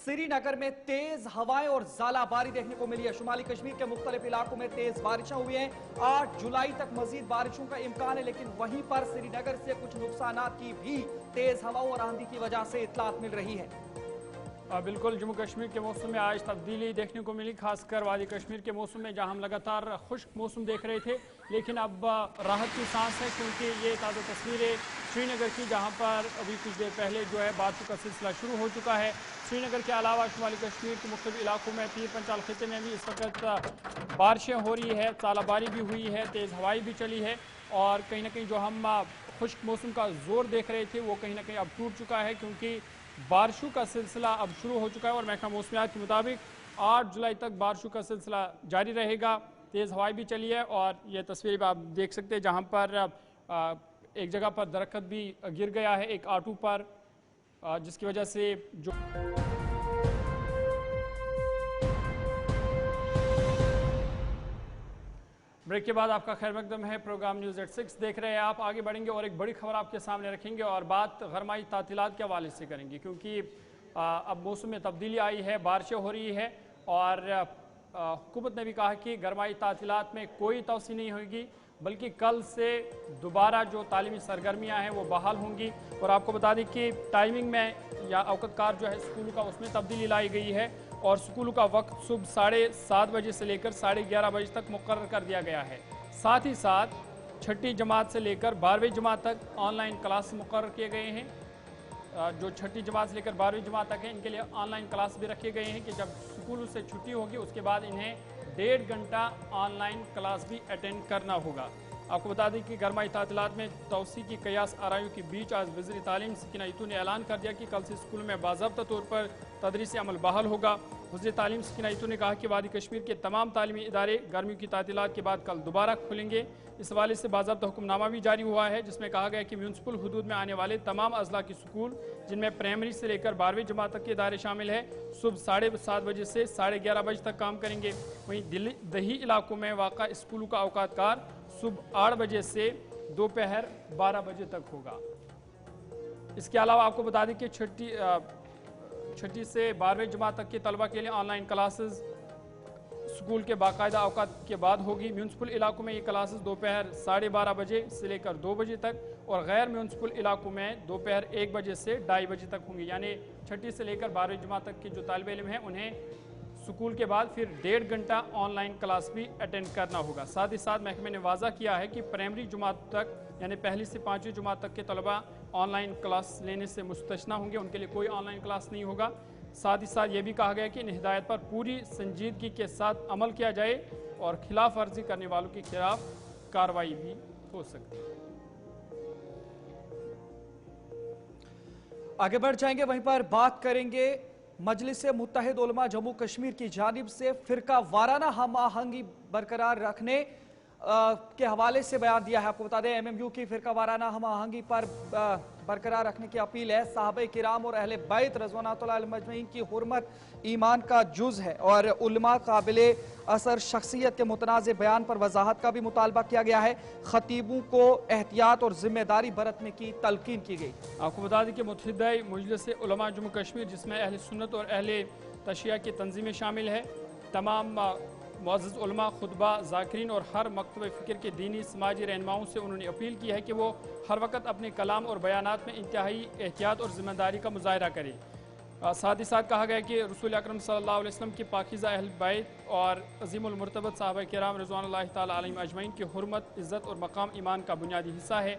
سری نگر میں تیز ہوائیں اور ژالہ دیکھنے کو ملی ہے۔ شمالی کشمیر کے مختلف علاقوں میں تیز بارشیں ہوئی ہیں۔ 8 جولائی تک مزید بارشوں کا امکان ہے، لیکن وہیں پر سری نگر سے کچھ نقصانات کی بھی تیز ہواؤں اور آندھی کی وجہ سے اطلاعات مل رہی ہے۔ بالکل، جموں کشمیر کے موسم میں آج تبدیلی دیکھنے کو ملی، خاص کر وادی کشمیر کے موسم میں جہاں ہم لگاتار خشک موسم دیکھ رہے تھے، لیکن اب راحت کی سانس ہے، کیونکہ یہ تازہ تصویریں سری نگر کی، جہاں پر ابھی کچھ دیر پہلے جو ہے بارشوں کا سلسلہ شروع ہو چکا ہے۔ سری نگر کے علاوہ شمالی کشمیر کے مختلف علاقوں میں پیر پنچال خطے میں بھی اس وقت بارشیں ہو رہی ہے، ژالہ باری بھی ہوئی ہے، تیز ہوائیں بھی چلی ہے، اور کہیں نہ کہیں جو ہم خشک موسم کا زور دیکھ رہے تھے وہ کہیں نہ کہیں اب ٹوٹ چکا ہے، کیونکہ بارشوں کا سلسلہ اب شروع ہو چکا ہے، اور محکمہ موسمیات کے مطابق 8 جولائی تک بارشوں کا سلسلہ جاری رہے گا۔ تیز ہوائیں بھی چلی ہے، اور یہ تصویر آپ دیکھ سکتے ہیں جہاں پر ایک جگہ پر درخت بھی گر گیا ہے ایک آٹو پر، جس کی وجہ سے جو بریک کے بعد آپ کا خیر مقدم ہے، پروگرام نیوز ایٹ 6 دیکھ رہے ہیں آپ۔ آگے بڑھیں گے اور ایک بڑی خبر آپ کے سامنے رکھیں گے، اور بات گرمائی تعطیلات کے حوالے سے کریں گے، کیونکہ اب موسم میں تبدیلی آئی ہے، بارشیں ہو رہی ہے، اور حکومت نے بھی کہا کہ گرمائی تعطیلات میں کوئی توسیع نہیں ہوگی، بلکہ کل سے دوبارہ جو تعلیمی سرگرمیاں ہیں وہ بحال ہوں گی۔ اور آپ کو بتا دیں کہ ٹائمنگ میں یا اوقات کار جو ہے اسکولوں کا، اس میں تبدیلی لائی گئی ہے، اور اسکولوں کا وقت صبح 7:30 بجے سے لے کر 11:30 بجے تک مقرر کر دیا گیا ہے۔ ساتھ ہی ساتھ چھٹی جماعت سے لے کر 12ویں جماعت تک آن لائن کلاس مقرر کیے گئے ہیں۔ جو چھٹی جماعت سے لے کر 12ویں جماعت تک ہیں، ان کے لیے آن لائن کلاس بھی رکھے گئے ہیں کہ جب اسکولوں سے چھٹی ہوگی اس کے بعد انہیں 1.5 گھنٹہ آن لائن کلاس بھی اٹینڈ کرنا ہوگا۔ آپ کو بتا دیں کہ گرمائی تعطیلات میں توسیع کی قیاس آرائیوں کے بیچ آج وزیر تعلیم سکینہ ایتو نے اعلان کر دیا کہ کل سے اسکول میں باضابطہ طور پر تدریسی عمل بحال ہوگا۔ وزیر تعلیم سکینہ ایتو نے کہا کہ وادی کشمیر کے تمام تعلیمی ادارے گرمیوں کی تعطیلات کے بعد کل دوبارہ کھلیں گے۔ اس حوالے سے باضابطہ حکم نامہ بھی جاری ہوا ہے، جس میں کہا گیا کہ میونسپل حدود میں آنے والے تمام اضلاع کے اسکول، جن میں پرائمری سے لے کر 12ویں جماعت تک کے ادارے شامل ہیں، صبح 7:30 بجے سے 11:30 بجے تک کام کریں گے۔ وہیں دیہی علاقوں میں واقع اسکولوں کا اوقات کار صبح 8 بجے سے دوپہر 12 بجے تک ہوگا۔ اس کے علاوہ آپ کو بتا دیں کہ چھٹی سے 12ویں جماعت تک کے طلبہ کے لیے آن لائن کلاسز اسکول کے باقاعدہ اوقات کے بعد ہوگی۔ میونسپل علاقوں میں یہ کلاسز دوپہر 12:30 بجے سے لے کر 2 بجے تک، اور غیر میونسپل علاقوں میں دوپہر 1 بجے سے 2:30 بجے تک ہوں گی، یعنی چھٹی سے لے کر 12ویں جماعت تک کے جو طالب علم ہیں انہیں اسکول کے بعد پھر 1.5 گھنٹہ آن لائن کلاس بھی اٹینڈ کرنا ہوگا۔ ساتھ ہی ساتھ محکمے نے واضح کیا ہے کہ پرائمری جماعت تک، یعنی پہلی سے 5ویں جماعت تک کے طلبہ آن لائن کلاس لینے سے مستثنی ہوں گے، ان کے لیے کوئی آن لائن کلاس نہیں ہوگا۔ ساتھ ہی ساتھ یہ بھی کہا گیا کہ ان ہدایت پر پوری سنجیدگی کے ساتھ عمل کیا جائے، اور خلاف ورزی کرنے والوں کے خلاف کارروائی بھی ہو سکتی ہے۔ آگے بڑھ جائیں گے، وہیں پر بات کریں گے مجلس متحد علماء جموں کشمیر کی جانب سے فرقہ وارانہ ہم آہنگی برقرار رکھنے کے حوالے سے بیان دیا ہے۔ آپ کو بتا دیں MMU کی فرقہ وارانہ ہم آہنگی پر برقرار رکھنے کی اپیل ہے۔ صحابہ کرام اور اہل بیت رضوانات اللہ علیہم اجمعین کی حرمت ایمان کا جز ہے، اور علماء قابل اثر شخصیت کے متنازع بیان پر وضاحت کا بھی مطالبہ کیا گیا ہے۔ خطیبوں کو احتیاط اور ذمہ داری برتنے کی تلقین کی گئی۔ آپ کو بتا دیں کہ متحدہ مجلس علماء جموں کشمیر، جس میں اہل سنت اور اہل تشیع کی تنظیمیں شامل ہیں، تمام معزز علماء، خطبہ، ذاکرین اور ہر مکتب فکر کے دینی سماجی رہنماؤں سے انہوں نے اپیل کی ہے کہ وہ ہر وقت اپنے کلام اور بیانات میں انتہائی احتیاط اور ذمہ داری کا مظاہرہ کریں۔ ساتھ ہی ساتھ کہا گیا کہ رسول اکرم صلی اللہ علیہ وسلم کی پاکیزہ اہل بیت اور عظیم المرتبت صحابہ کرام رضوان اللہ تعالیٰ علیہم اجمعین کی حرمت، عزت اور مقام ایمان کا بنیادی حصہ ہے۔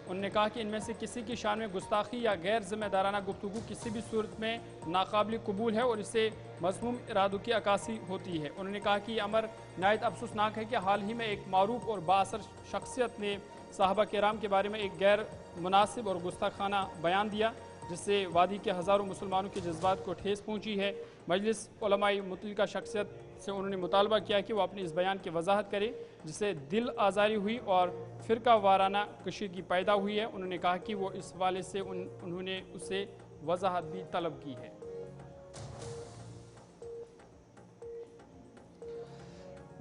انہوں نے کہا کہ ان میں سے کسی کی شان میں گستاخی یا غیر ذمہ دارانہ گفتگو کسی بھی صورت میں ناقابل قبول ہے، اور اس سے مذموم ارادوں کی عکاسی ہوتی ہے۔ انہوں نے کہا کہ یہ امر نہایت افسوسناک ہے کہ حال ہی میں ایک معروف اور بااثر شخصیت نے صحابہ کرام کے بارے میں ایک غیر مناسب اور گستاخانہ بیان دیا، جس سے وادی کے ہزاروں مسلمانوں کے جذبات کو ٹھیس پہنچی ہے۔ مجلس علماء متعلقہ شخصیت سے انہوں نے مطالبہ کیا کہ وہ اپنی اس بیان کی وضاحت کرے، جس سے دل آزاری ہوئی اور فرقہ وارانہ کشیدگی پیدا ہوئی ہے۔ انہوں نے کہا کہ وہ اس حوالے سے انہوں نے اسے وضاحت بھی طلب کی ہے۔